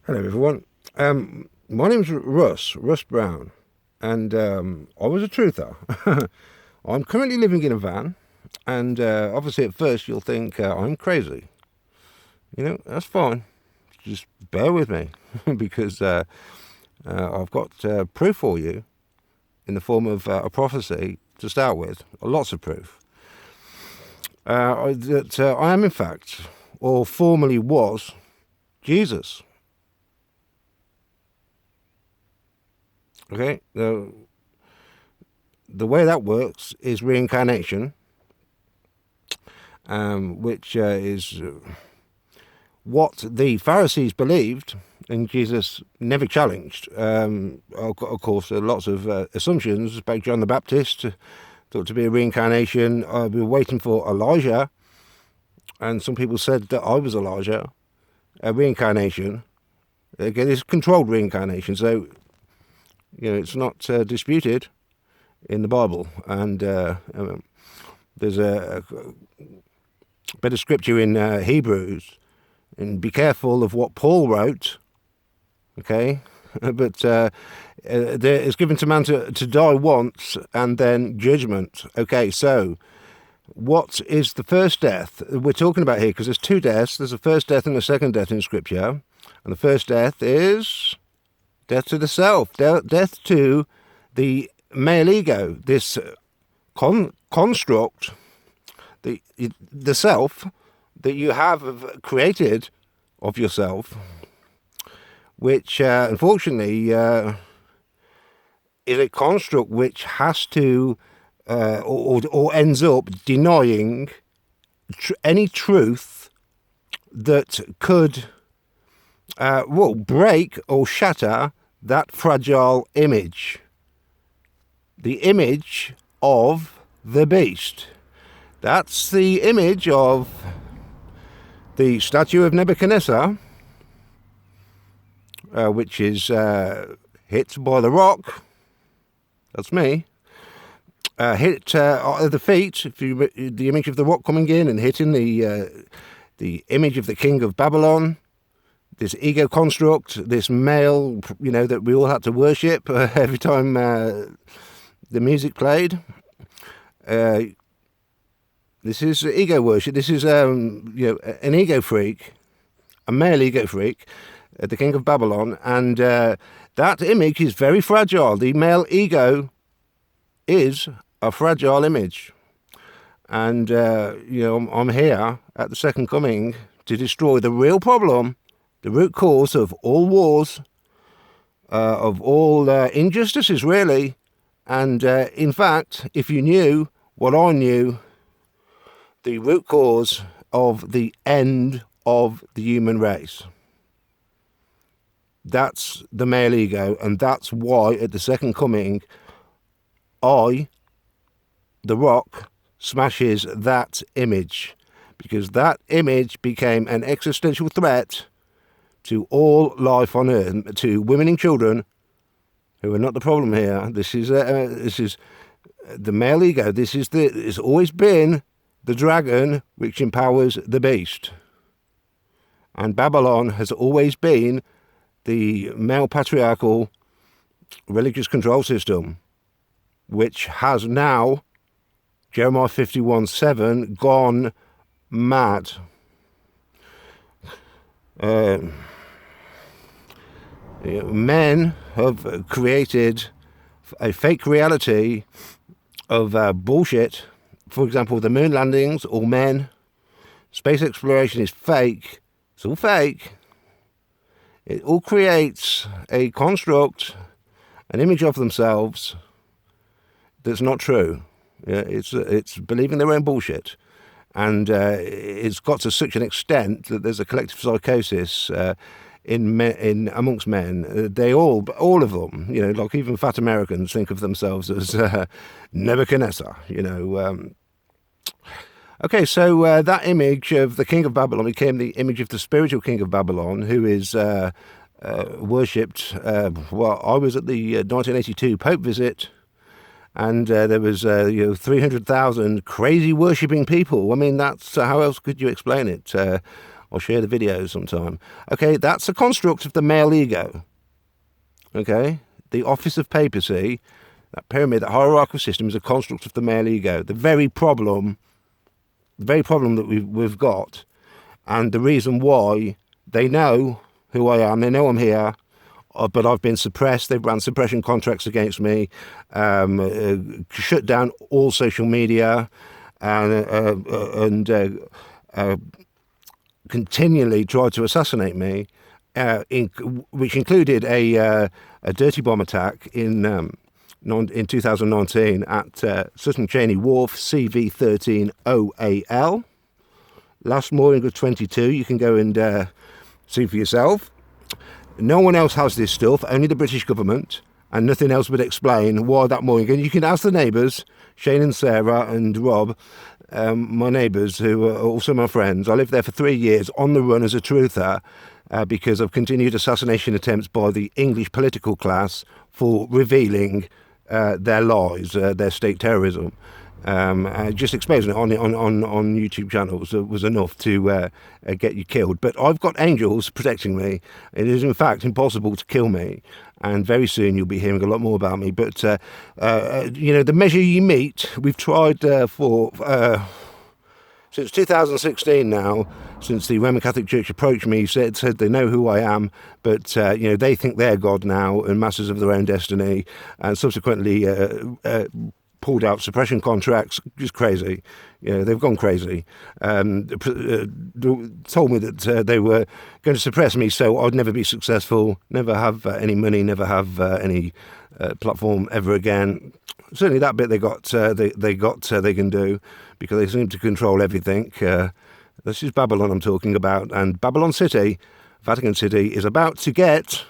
Hello, everyone. My name's Russ Brown, and I was a truther. I'm currently living in a van, and obviously at first you'll think I'm crazy. That's fine. Just bear with me, because I've got proof for you in the form of a prophecy to start with, lots of proof, that I am in fact, or formerly was, Jesus. Okay, the way that works is reincarnation, which is what the Pharisees believed, and Jesus never challenged. Of course, there are lots of assumptions about John the Baptist, thought to be a reincarnation. We were waiting for Elijah, and some people said that I was Elijah, a reincarnation. Again, it's controlled reincarnation, so it's not disputed in the Bible, and there's a bit of scripture in Hebrews, and be careful of what Paul wrote, okay? But it's given to man to die once and then judgment. Okay, so what is the first death we're talking about here? Because there's two deaths. There's a first death and a second death in scripture, and the first death is death to the self, death to the male ego, this construct, the self that you have created of yourself, which unfortunately is a construct which has to or ends up denying any truth that could break or shatter that fragile image, the image of the beast. That's the image of the statue of Nebuchadnezzar, which is hit by the rock. That's me. Hit at the feet, the image of the rock coming in and hitting the image of the king of Babylon. This ego construct, this male, that we all had to worship every time the music played. This is ego worship. This is an ego freak, a male ego freak, the king of Babylon, and that image is very fragile. The male ego is a fragile image, and I'm here at the second coming to destroy the real problem, the root cause of all wars, of all injustices, really. And in fact, if you knew what I knew, the root cause of the end of the human race, that's the male ego, and that's why at the second coming, the rock, smashes that image, because that image became an existential threat to all life on earth, to women and children, who are not the problem here. This is the male ego. It's always been the dragon which empowers the beast, and Babylon has always been the male patriarchal religious control system, which has now, Jeremiah 51:7, gone mad. Men have created a fake reality of bullshit. For example, the moon landings, all men. Space exploration is fake. It's all fake. It all creates a construct, an image of themselves that's not true. It's believing their own bullshit. And it's got to such an extent that there's a collective psychosis amongst men. They all of them, like even fat Americans think of themselves as Nebuchadnezzar, Okay, so that image of the king of Babylon became the image of the spiritual king of Babylon, who is worshipped. I was at the 1982 Pope visit, and there was 300,000 crazy worshipping people. I mean, that's how else could you explain it? I'll share the videos sometime. Okay, that's a construct of the male ego. Okay, the office of papacy, that pyramid, that hierarchical system, is a construct of the male ego. The very problem that we've got, and the reason why they know who I am, they know I'm here, but I've been suppressed. They've run suppression contracts against me, shut down all social media, and continually tried to assassinate me, which included a dirty bomb attack in 2019 at Sutton Cheney Wharf, CV13OAL. Last mooring of 22. You can go and see for yourself. No one else has this stuff, only the British government, and nothing else would explain why that mooring. And you can ask the neighbours, Shane and Sarah and Rob, my neighbours, who are also my friends. I lived there for 3 years on the run as a truther because of continued assassination attempts by the English political class for revealing their lies, their state terrorism. Just exposing it on YouTube channels was enough to get you killed. But I've got angels protecting me. It is in fact impossible to kill me, and very soon you'll be hearing a lot more about me. But the measure you meet, we've tried for since 2016 now, since the Roman Catholic Church approached me, said they know who I am, but they think they're God now and masters of their own destiny, and subsequently pulled out suppression contracts. Just crazy. They've gone crazy. Told me that they were going to suppress me so I'd never be successful, never have any money, never have any platform ever again. Certainly that bit they can do, because they seem to control everything. This is Babylon I'm talking about, and Babylon City, Vatican City, is about to get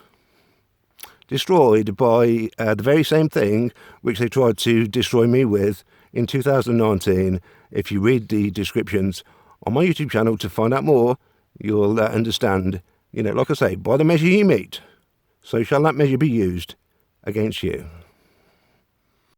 destroyed by the very same thing which they tried to destroy me with in 2019. If you read the descriptions on my YouTube channel to find out more, you'll understand. Like I say, by the measure you meet, so shall that measure be used against you.